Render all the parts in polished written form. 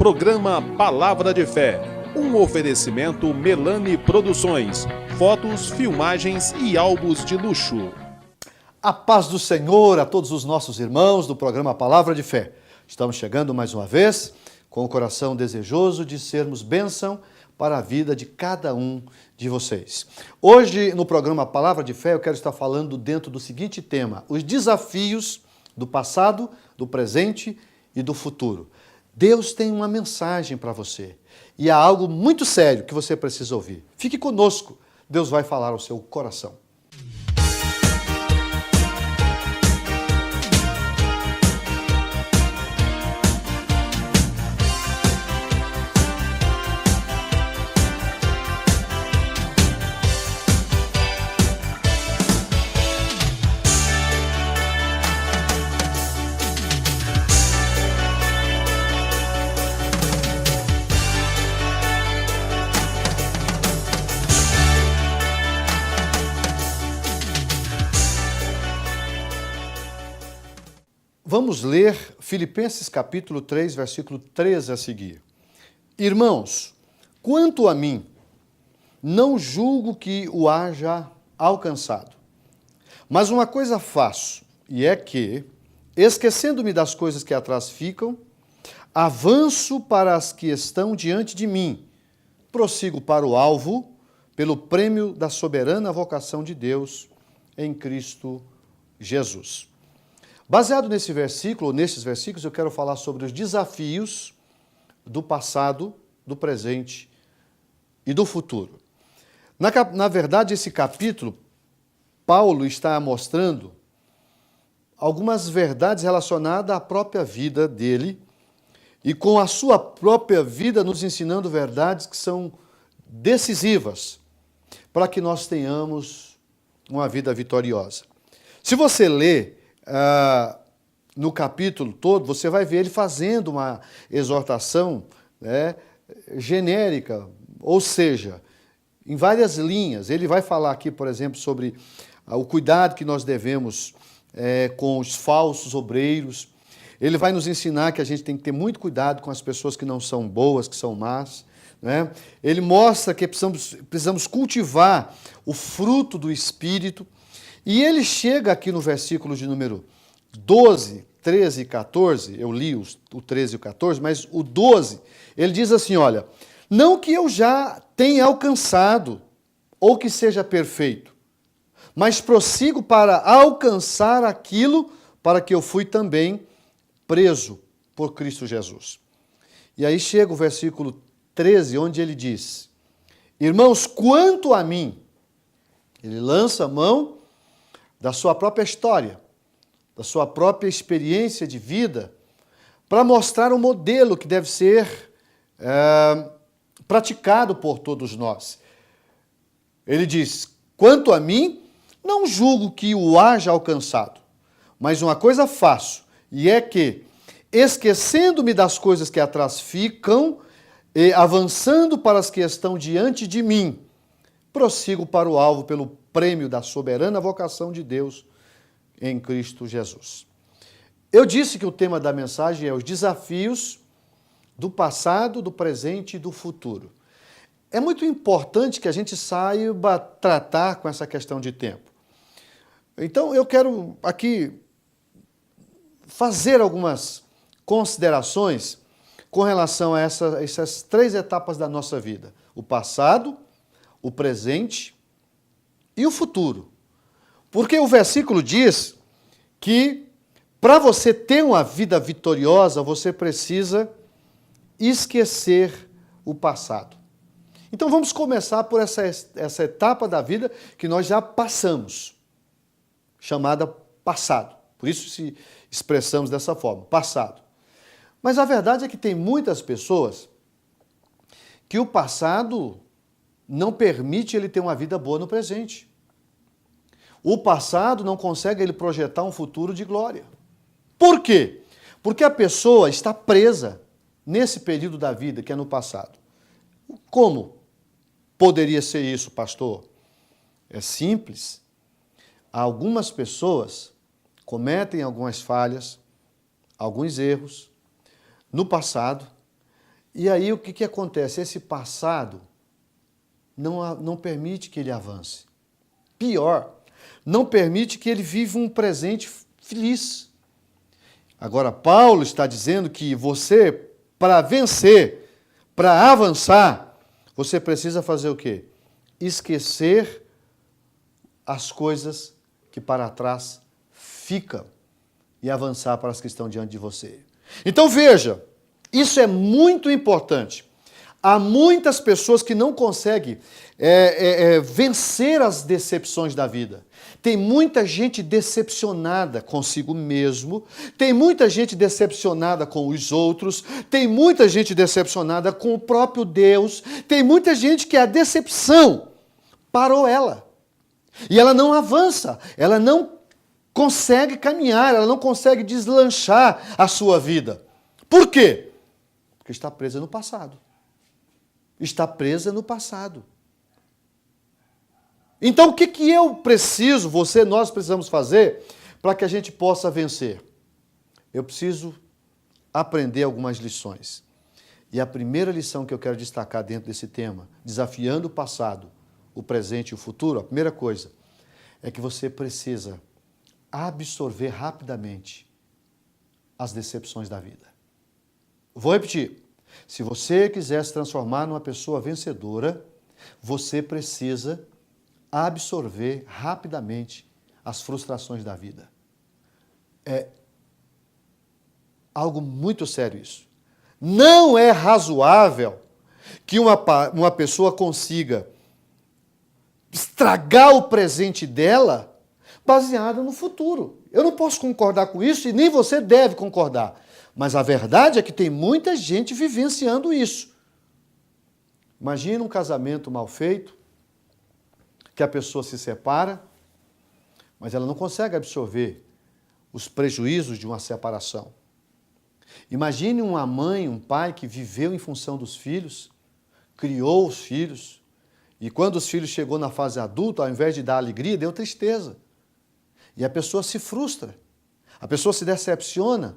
Programa Palavra de Fé, um oferecimento Melani Produções, fotos, filmagens e álbuns de luxo. A paz do Senhor a todos os nossos irmãos do programa Palavra de Fé. Estamos chegando mais uma vez com o coração desejoso de sermos bênção para a vida de cada um de vocês. Hoje, no programa Palavra de Fé, eu quero estar falando dentro do seguinte tema: os desafios do passado, do presente e do futuro. Deus tem uma mensagem para você e há algo muito sério que você precisa ouvir. Fique conosco, Deus vai falar ao seu coração. Vamos ler Filipenses capítulo 3, versículo 13 a seguir. Irmãos, quanto a mim, não julgo que o haja alcançado. Mas uma coisa faço, e é que, esquecendo-me das coisas que atrás ficam, avanço para as que estão diante de mim, prossigo para o alvo, pelo prêmio da soberana vocação de Deus em Cristo Jesus. Baseado nesse versículo, nesses versículos, eu quero falar sobre os desafios do passado, do presente e do futuro. Na verdade, esse capítulo, Paulo está mostrando algumas verdades relacionadas à própria vida dele e com a sua própria vida nos ensinando verdades que são decisivas para que nós tenhamos uma vida vitoriosa. Se você ler no capítulo todo, você vai ver ele fazendo uma exortação genérica, ou seja, em várias linhas. Ele vai falar aqui, por exemplo, sobre o cuidado que nós devemos com os falsos obreiros. Ele vai nos ensinar que a gente tem que ter muito cuidado com as pessoas que não são boas, que são más. Ele mostra que precisamos cultivar o fruto do Espírito. E ele chega aqui no versículo de número 12, 13 e 14, eu li o 13 e o 14, mas o 12, ele diz assim, olha, não que eu já tenha alcançado ou que seja perfeito, mas prossigo para alcançar aquilo para que eu fui também preso por Cristo Jesus. E aí chega o versículo 13, onde ele diz, irmãos, quanto a mim, ele lança a mão da sua própria história, da sua própria experiência de vida, para mostrar um modelo que deve ser praticado por todos nós. Ele diz, quanto a mim, não julgo que o haja alcançado, mas uma coisa faço, e é que, esquecendo-me das coisas que atrás ficam, e avançando para as que estão diante de mim, prossigo para o alvo pelo prêmio da soberana vocação de Deus em Cristo Jesus. Eu disse que o tema da mensagem é os desafios do passado, do presente e do futuro. É muito importante que a gente saiba tratar com essa questão de tempo. Então, eu quero aqui fazer algumas considerações com relação a essas três etapas da nossa vida: o passado, o presente e o futuro. Porque o versículo diz que para você ter uma vida vitoriosa, você precisa esquecer o passado. Então vamos começar por essa etapa da vida que nós já passamos, chamada passado. Por isso se expressamos dessa forma, passado. Mas a verdade é que tem muitas pessoas que o passado não permite ele ter uma vida boa no presente. O passado não consegue ele projetar um futuro de glória. Por quê? Porque a pessoa está presa nesse período da vida que é no passado. Como poderia ser isso, pastor? É simples. Algumas pessoas cometem algumas falhas, alguns erros no passado E aí o que acontece? Esse passado não permite que ele avance. Pior, não permite que ele viva um presente feliz. Agora, Paulo está dizendo que você, para vencer, para avançar, você precisa fazer o quê? Esquecer as coisas que para trás ficam e avançar para as que estão diante de você. Então veja, isso é muito importante. Há muitas pessoas que não conseguem vencer as decepções da vida. Tem muita gente decepcionada consigo mesmo, tem muita gente decepcionada com os outros, tem muita gente decepcionada com o próprio Deus, tem muita gente que a decepção parou ela. E ela não avança, ela não consegue caminhar, ela não consegue deslanchar a sua vida. Por quê? Porque está presa no passado. Está presa no passado. Então, o que eu preciso, nós precisamos fazer para que a gente possa vencer? Eu preciso aprender algumas lições. E a primeira lição que eu quero destacar dentro desse tema, desafiando o passado, o presente e o futuro, a primeira coisa é que você precisa absorver rapidamente as decepções da vida. Vou repetir. Se você quiser se transformar numa pessoa vencedora, você precisa absorver rapidamente as frustrações da vida. É algo muito sério isso. Não é razoável que uma pessoa consiga estragar o presente dela baseada no futuro. Eu não posso concordar com isso e nem você deve concordar. Mas a verdade é que tem muita gente vivenciando isso. Imagina um casamento mal feito, que a pessoa se separa, mas ela não consegue absorver os prejuízos de uma separação. Imagine uma mãe, um pai que viveu em função dos filhos, criou os filhos, e quando os filhos chegou na fase adulta, ao invés de dar alegria, deu tristeza. E a pessoa se frustra, a pessoa se decepciona.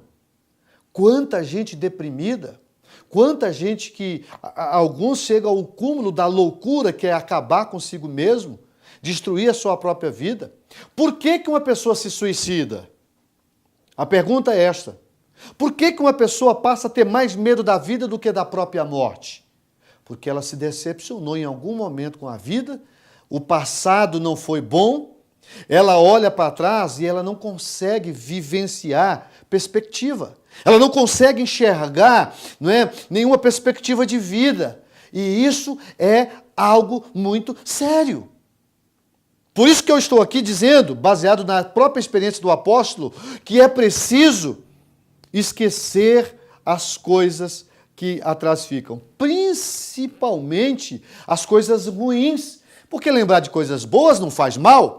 Quanta gente deprimida, quanta gente que alguns chegam ao cúmulo da loucura que é acabar consigo mesmo, destruir a sua própria vida. Por que uma pessoa se suicida? A pergunta é esta. Por que uma pessoa passa a ter mais medo da vida do que da própria morte? Porque ela se decepcionou em algum momento com a vida, o passado não foi bom, ela olha para trás e ela não consegue vivenciar perspectiva. Ela não consegue enxergar, nenhuma perspectiva de vida. E isso é algo muito sério. Por isso que eu estou aqui dizendo, baseado na própria experiência do apóstolo, que é preciso esquecer as coisas que atrás ficam. Principalmente as coisas ruins. Porque lembrar de coisas boas não faz mal.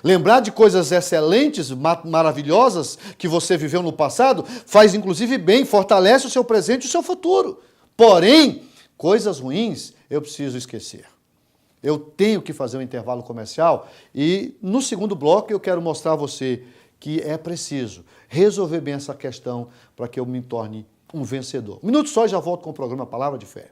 Lembrar de coisas excelentes, maravilhosas que você viveu no passado, faz inclusive bem, fortalece o seu presente e o seu futuro. Porém, coisas ruins eu preciso esquecer. Eu tenho que fazer um intervalo comercial e no segundo bloco eu quero mostrar a você que é preciso resolver bem essa questão para que eu me torne um vencedor. Um minuto só e já volto com o programa Palavra de Fé.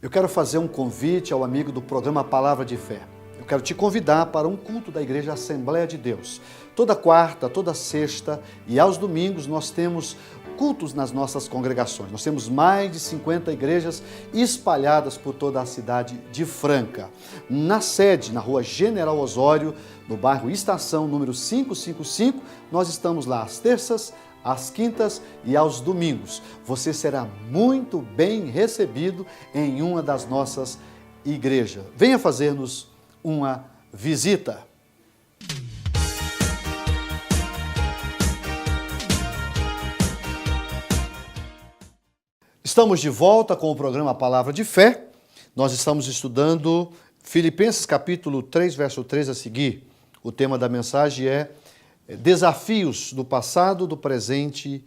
Eu quero fazer um convite ao amigo do programa Palavra de Fé. Eu quero te convidar para um culto da Igreja Assembleia de Deus. Toda quarta, toda sexta e aos domingos nós temos cultos nas nossas congregações. Nós temos mais de 50 igrejas espalhadas por toda a cidade de Franca. Na sede, na rua General Osório, no bairro Estação, número 555, nós estamos lá às terças, às quintas e aos domingos. Você será muito bem recebido em uma das nossas igrejas. Venha fazer-nos uma visita. Estamos de volta com o programa Palavra de Fé. Nós estamos estudando Filipenses capítulo 3, verso 3 a seguir. O tema da mensagem é desafios do passado, do presente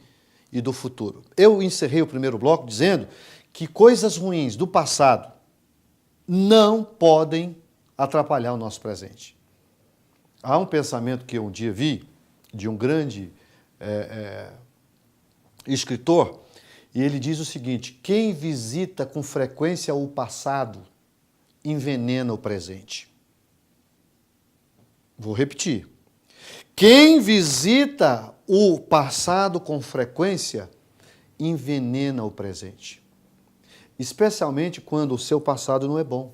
e do futuro. Eu encerrei o primeiro bloco dizendo que coisas ruins do passado não podem atrapalhar o nosso presente. Há um pensamento que eu um dia vi de um grande escritor, e ele diz o seguinte: quem visita com frequência o passado envenena o presente. Vou repetir. Quem visita o passado com frequência envenena o presente. Especialmente quando o seu passado não é bom.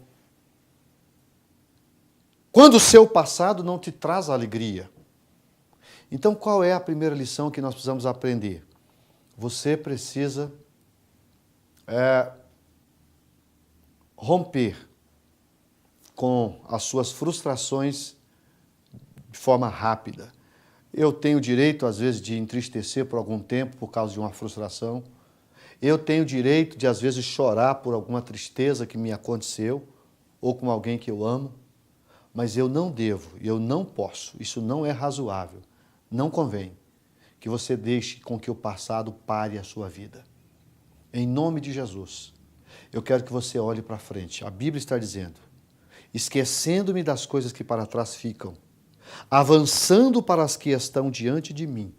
Quando o seu passado não te traz alegria. Então, qual é a primeira lição que nós precisamos aprender? Você precisa romper com as suas frustrações de forma rápida. Eu tenho o direito, às vezes, de entristecer por algum tempo por causa de uma frustração. Eu tenho o direito de, às vezes, chorar por alguma tristeza que me aconteceu ou com alguém que eu amo. Mas eu não devo, eu não posso, isso não é razoável, não convém que você deixe com que o passado pare a sua vida. Em nome de Jesus, eu quero que você olhe para frente. A Bíblia está dizendo: esquecendo-me das coisas que para trás ficam, avançando para as que estão diante de mim,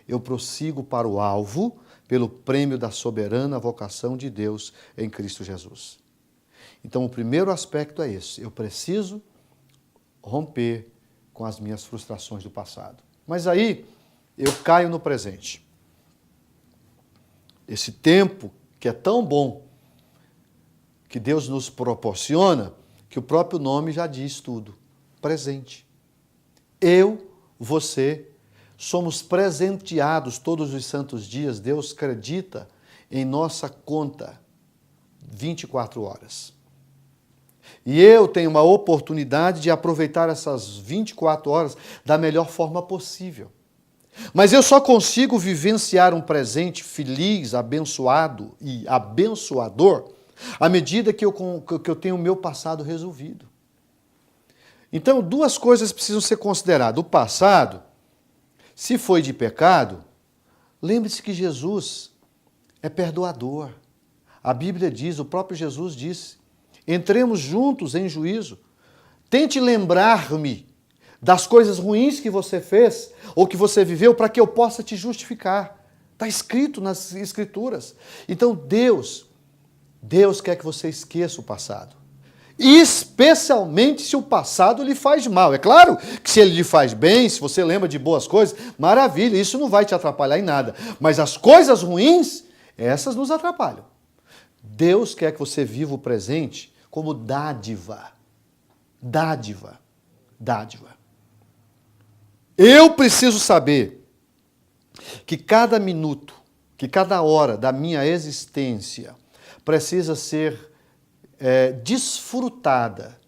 eu prossigo para o alvo, pelo prêmio da soberana vocação de Deus em Cristo Jesus. Então, o primeiro aspecto é esse: eu preciso romper com as minhas frustrações do passado. Mas aí eu caio no presente. Esse tempo que é tão bom, que Deus nos proporciona, que o próprio nome já diz tudo: presente. Eu, você, somos presenteados todos os santos dias. Deus acredita em nossa conta 24 horas. E eu tenho uma oportunidade de aproveitar essas 24 horas da melhor forma possível. Mas eu só consigo vivenciar um presente feliz, abençoado e abençoador à medida que eu tenho o meu passado resolvido. Então, duas coisas precisam ser consideradas. O passado, se foi de pecado, lembre-se que Jesus é perdoador. A Bíblia diz, o próprio Jesus disse: entremos juntos em juízo. Tente lembrar-me das coisas ruins que você fez ou que você viveu para que eu possa te justificar. Está escrito nas Escrituras. Então Deus quer que você esqueça o passado. Especialmente se o passado lhe faz mal. É claro que se ele lhe faz bem, se você lembra de boas coisas, maravilha, isso não vai te atrapalhar em nada. Mas as coisas ruins, essas nos atrapalham. Deus quer que você viva o presente como dádiva. Dádiva. Dádiva. Eu preciso saber que cada minuto, que cada hora da minha existência precisa ser desfrutada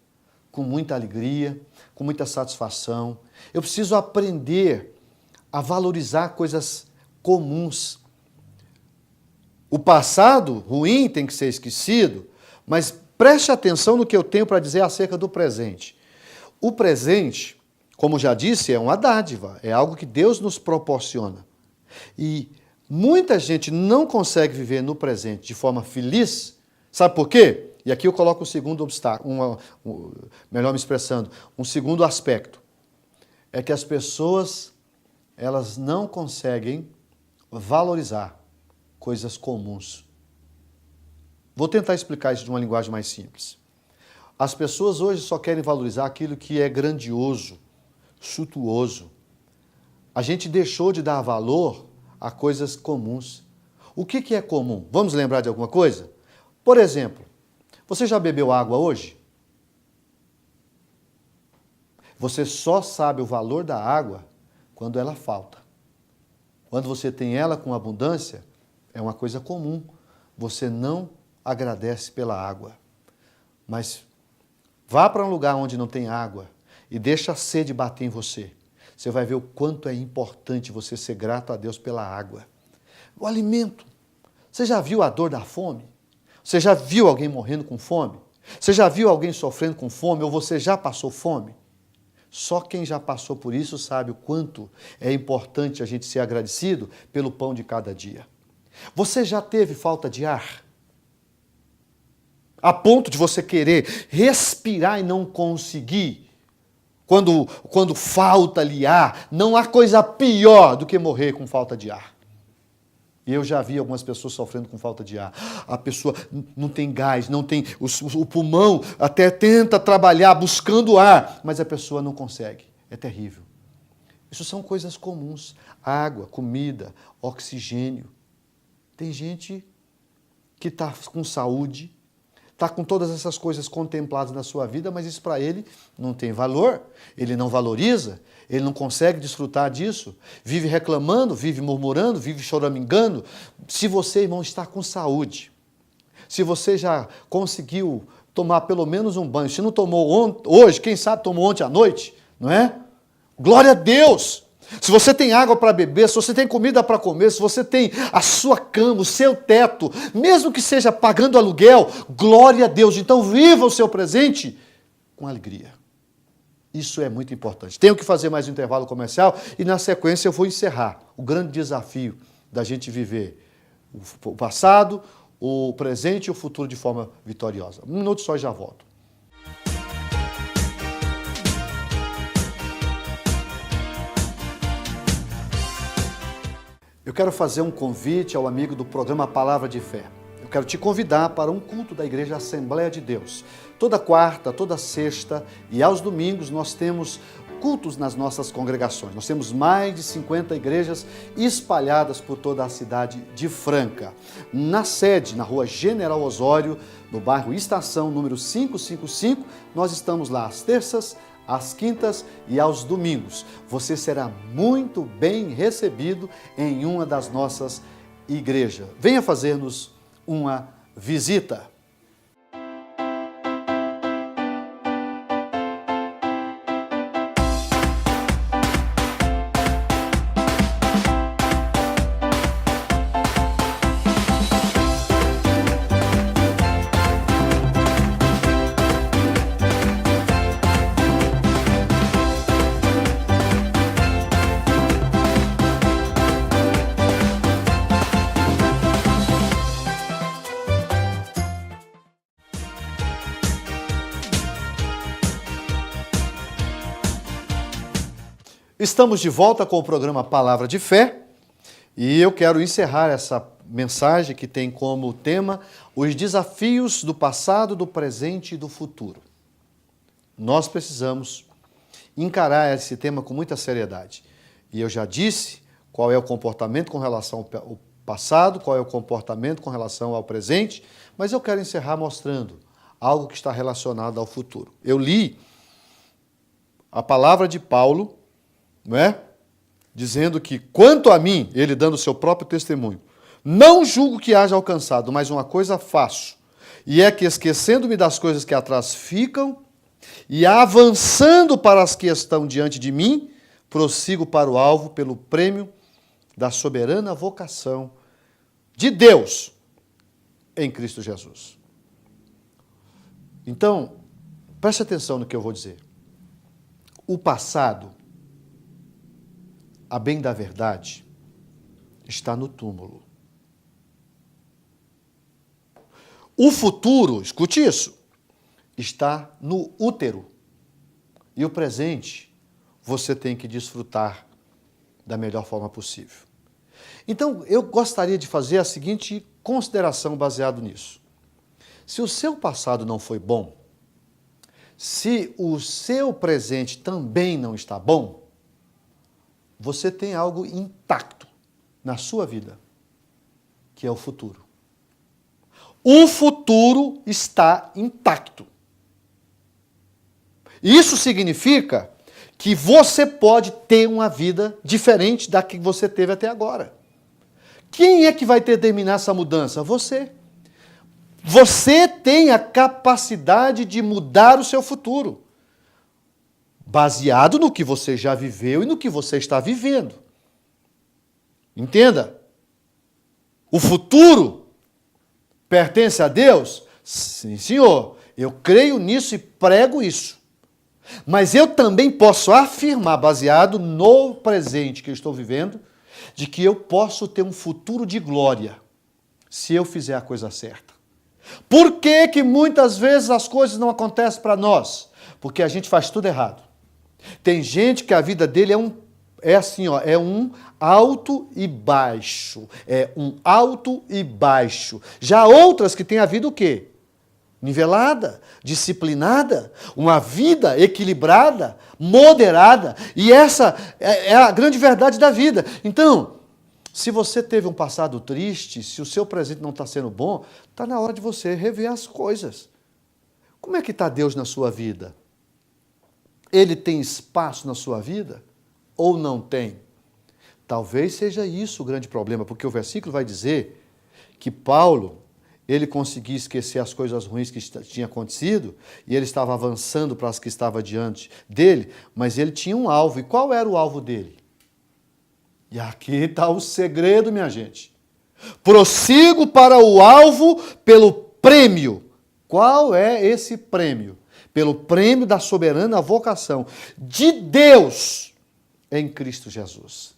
com muita alegria, com muita satisfação. Eu preciso aprender a valorizar coisas comuns. O passado ruim tem que ser esquecido, mas preste atenção no que eu tenho para dizer acerca do presente. O presente, como já disse, é uma dádiva, é algo que Deus nos proporciona. E muita gente não consegue viver no presente de forma feliz. Sabe por quê? E aqui eu coloco o segundo obstáculo, melhor me expressando, um segundo aspecto. É que as pessoas, elas não conseguem valorizar coisas comuns. Vou tentar explicar isso de uma linguagem mais simples. As pessoas hoje só querem valorizar aquilo que é grandioso, suntuoso. A gente deixou de dar valor a coisas comuns. O que é comum? Vamos lembrar de alguma coisa? Por exemplo, você já bebeu água hoje? Você só sabe o valor da água quando ela falta. Quando você tem ela com abundância, é uma coisa comum. Você não agradece pela água. Mas vá para um lugar onde não tem água e deixa a sede bater em você. Você vai ver o quanto é importante você ser grato a Deus pela água. O alimento. Você já viu a dor da fome? Você já viu alguém morrendo com fome? Você já viu alguém sofrendo com fome ou você já passou fome? Só quem já passou por isso sabe o quanto é importante a gente ser agradecido pelo pão de cada dia. Você já teve falta de ar? A ponto de você querer respirar e não conseguir? Quando falta-lhe ar, não há coisa pior do que morrer com falta de ar. E eu já vi algumas pessoas sofrendo com falta de ar. A pessoa não tem gás, não tem o pulmão, até tenta trabalhar buscando ar, mas a pessoa não consegue. É terrível. Isso são coisas comuns. Água, comida, oxigênio. Tem gente que está com saúde, está com todas essas coisas contempladas na sua vida, mas isso para ele não tem valor, ele não valoriza, ele não consegue desfrutar disso, vive reclamando, vive murmurando, vive choramingando. Se você, irmão, está com saúde, se você já conseguiu tomar pelo menos um banho, se não tomou hoje, quem sabe tomou ontem à noite, não é? Glória a Deus! Se você tem água para beber, se você tem comida para comer, se você tem a sua cama, o seu teto, mesmo que seja pagando aluguel, glória a Deus. Então viva o seu presente com alegria. Isso é muito importante. Tenho que fazer mais um intervalo comercial e na sequência eu vou encerrar o grande desafio da gente viver o passado, o presente e o futuro de forma vitoriosa. 1 minuto só e já volto. Eu quero fazer um convite ao amigo do programa Palavra de Fé. Eu quero te convidar para um culto da Igreja Assembleia de Deus. Toda quarta, toda sexta e aos domingos nós temos cultos nas nossas congregações. Nós temos mais de 50 igrejas espalhadas por toda a cidade de Franca. Na sede, na rua General Osório, no bairro Estação, número 555, nós estamos lá às terças, às quintas e aos domingos. Você será muito bem recebido em uma das nossas igrejas. Venha fazer-nos uma visita. Estamos de volta com o programa Palavra de Fé e eu quero encerrar essa mensagem que tem como tema os desafios do passado, do presente e do futuro. Nós precisamos encarar esse tema com muita seriedade. E eu já disse qual é o comportamento com relação ao passado, qual é o comportamento com relação ao presente, mas eu quero encerrar mostrando algo que está relacionado ao futuro. Eu li a palavra de Paulo, não é? Dizendo que, quanto a mim, ele dando o seu próprio testemunho, não julgo que haja alcançado, mas uma coisa faço, e é que, esquecendo-me das coisas que atrás ficam, e avançando para as que estão diante de mim, prossigo para o alvo pelo prêmio da soberana vocação de Deus em Cristo Jesus. Então, preste atenção no que eu vou dizer. O passado, a bem da verdade, está no túmulo. O futuro, escute isso, está no útero. E o presente, você tem que desfrutar da melhor forma possível. Então, eu gostaria de fazer a seguinte consideração baseado nisso. Se o seu passado não foi bom, se o seu presente também não está bom, você tem algo intacto na sua vida, que é o futuro. O futuro está intacto. Isso significa que você pode ter uma vida diferente da que você teve até agora. Quem é que vai determinar essa mudança? Você. Você tem a capacidade de mudar o seu futuro, baseado no que você já viveu e no que você está vivendo. Entenda? O futuro pertence a Deus? Sim, senhor. Eu creio nisso e prego isso. Mas eu também posso afirmar, baseado no presente que eu estou vivendo, de que eu posso ter um futuro de glória se eu fizer a coisa certa. Por que que muitas vezes as coisas não acontecem para nós? Porque a gente faz tudo errado. Tem gente que a vida dele é assim, ó, é um alto e baixo. É um alto e baixo. Já outras que têm a vida o quê? Nivelada, disciplinada, uma vida equilibrada, moderada. E essa é a grande verdade da vida. Então, se você teve um passado triste, se o seu presente não está sendo bom, está na hora de você rever as coisas. Como é que está Deus na sua vida? Ele tem espaço na sua vida ou não tem? Talvez seja isso o grande problema, porque o versículo vai dizer que Paulo, ele conseguia esquecer as coisas ruins que tinham acontecido e ele estava avançando para as que estavam diante dele, mas ele tinha um alvo. E qual era o alvo dele? E aqui está o segredo, minha gente. Prossigo para o alvo pelo prêmio. Qual é esse prêmio? Pelo prêmio da soberana vocação de Deus em Cristo Jesus.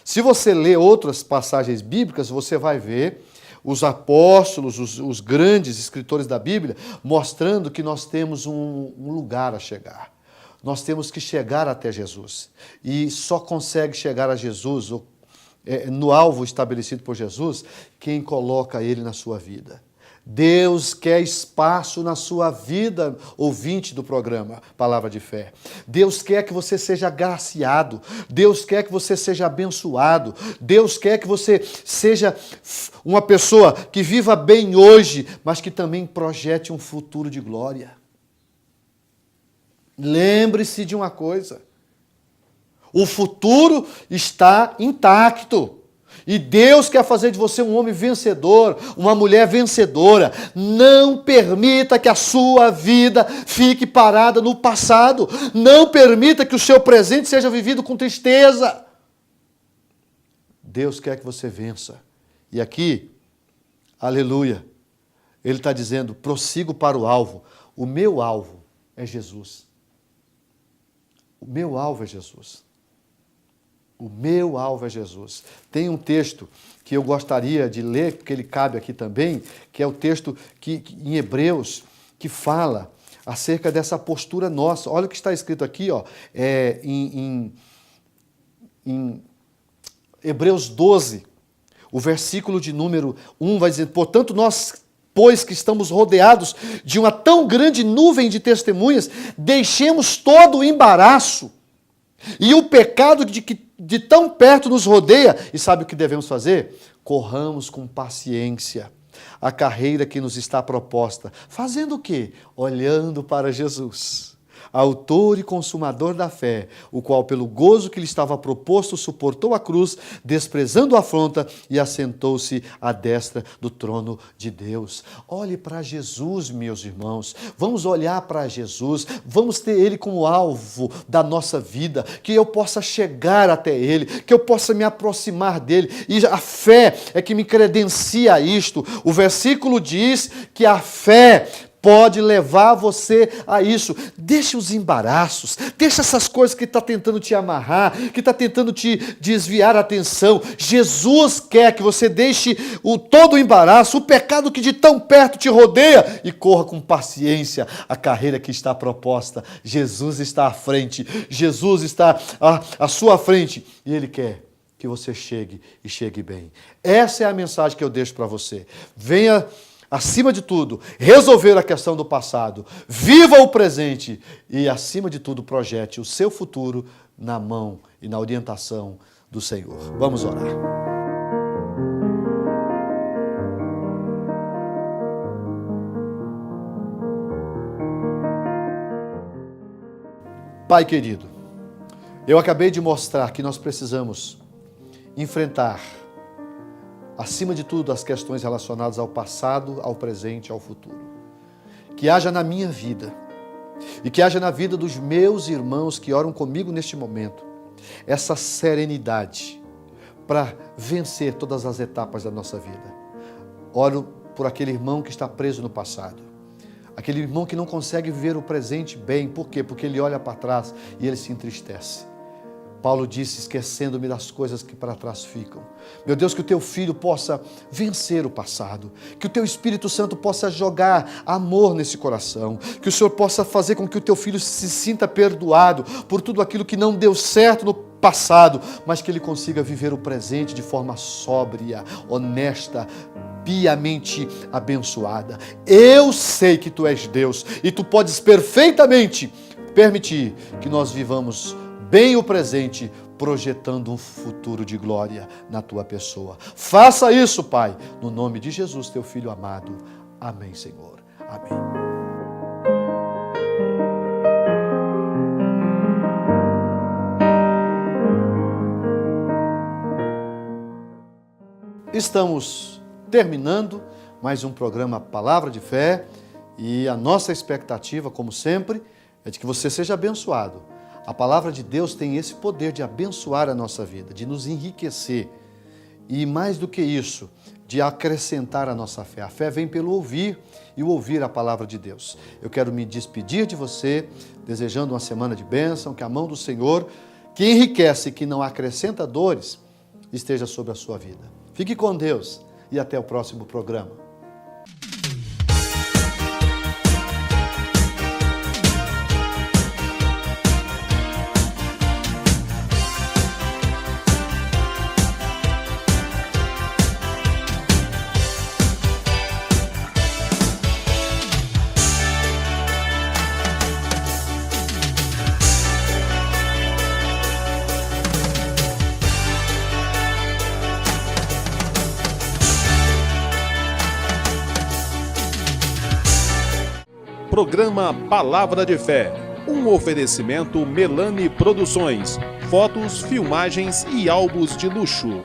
Se você ler outras passagens bíblicas, você vai ver os apóstolos, os grandes escritores da Bíblia, mostrando que nós temos um lugar a chegar. Nós temos que chegar até Jesus. E só consegue chegar a Jesus, no alvo estabelecido por Jesus, quem coloca ele na sua vida. Deus quer espaço na sua vida, ouvinte do programa Palavra de Fé. Deus quer que você seja agraciado. Deus quer que você seja abençoado. Deus quer que você seja uma pessoa que viva bem hoje, mas que também projete um futuro de glória. Lembre-se de uma coisa. O futuro está intacto. E Deus quer fazer de você um homem vencedor, uma mulher vencedora. Não permita que a sua vida fique parada no passado. Não permita que o seu presente seja vivido com tristeza. Deus quer que você vença. E aqui, aleluia, Ele está dizendo, prossigo para o alvo. O meu alvo é Jesus. O meu alvo é Jesus. O meu alvo é Jesus. Tem um texto que eu gostaria de ler, porque ele cabe aqui também, que é o texto que em Hebreus, que fala acerca dessa postura nossa. Olha o que está escrito aqui, ó, em Hebreus 12, o versículo de número 1 vai dizer, portanto nós, pois que estamos rodeados de uma tão grande nuvem de testemunhas, deixemos todo o embaraço e o pecado de tão perto nos rodeia. E sabe o que devemos fazer? Corramos com paciência a carreira que nos está proposta. Fazendo o quê? Olhando para Jesus, autor e consumador da fé, o qual pelo gozo que lhe estava proposto suportou a cruz, desprezando a afronta e assentou-se à destra do trono de Deus. Olhe para Jesus, meus irmãos. Vamos olhar para Jesus, vamos ter Ele como alvo da nossa vida, que eu possa chegar até Ele, que eu possa me aproximar dEle. E a fé é que me credencia a isto. O versículo diz que a fé pode levar você a isso. Deixa os embaraços, deixa essas coisas que está tentando te amarrar, que está tentando te desviar a atenção. Jesus quer que você deixe todo o embaraço, o pecado que de tão perto te rodeia e corra com paciência a carreira que está proposta. Jesus está à frente, Jesus está à sua frente e Ele quer que você chegue e chegue bem. Essa é a mensagem que eu deixo para você. Venha, acima de tudo, resolver a questão do passado. Viva o presente e, acima de tudo, projete o seu futuro na mão e na orientação do Senhor. Vamos orar. Pai querido, eu acabei de mostrar que nós precisamos enfrentar, acima de tudo, as questões relacionadas ao passado, ao presente e ao futuro. Que haja na minha vida e que haja na vida dos meus irmãos que oram comigo neste momento essa serenidade para vencer todas as etapas da nossa vida. Oro por aquele irmão que está preso no passado. Aquele irmão que não consegue viver o presente bem. Por quê? Porque ele olha para trás e ele se entristece. Paulo disse, esquecendo-me das coisas que para trás ficam. Meu Deus, que o teu filho possa vencer o passado, que o teu Espírito Santo possa jogar amor nesse coração, que o Senhor possa fazer com que o teu filho se sinta perdoado por tudo aquilo que não deu certo no passado, mas que ele consiga viver o presente de forma sóbria, honesta, piamente abençoada. Eu sei que tu és Deus e tu podes perfeitamente permitir que nós vivamos bem o presente, projetando um futuro de glória na tua pessoa. Faça isso, Pai, no nome de Jesus, teu Filho amado. Amém, Senhor. Amém. Estamos terminando mais um programa Palavra de Fé e a nossa expectativa, como sempre, é de que você seja abençoado. A palavra de Deus tem esse poder de abençoar a nossa vida, de nos enriquecer e, mais do que isso, de acrescentar a nossa fé. A fé vem pelo ouvir e o ouvir a palavra de Deus. Eu quero me despedir de você, desejando uma semana de bênção, que a mão do Senhor, que enriquece e que não acrescenta dores, esteja sobre a sua vida. Fique com Deus e até o próximo programa. Programa Palavra de Fé, um oferecimento Melani Produções, fotos, filmagens e álbuns de luxo.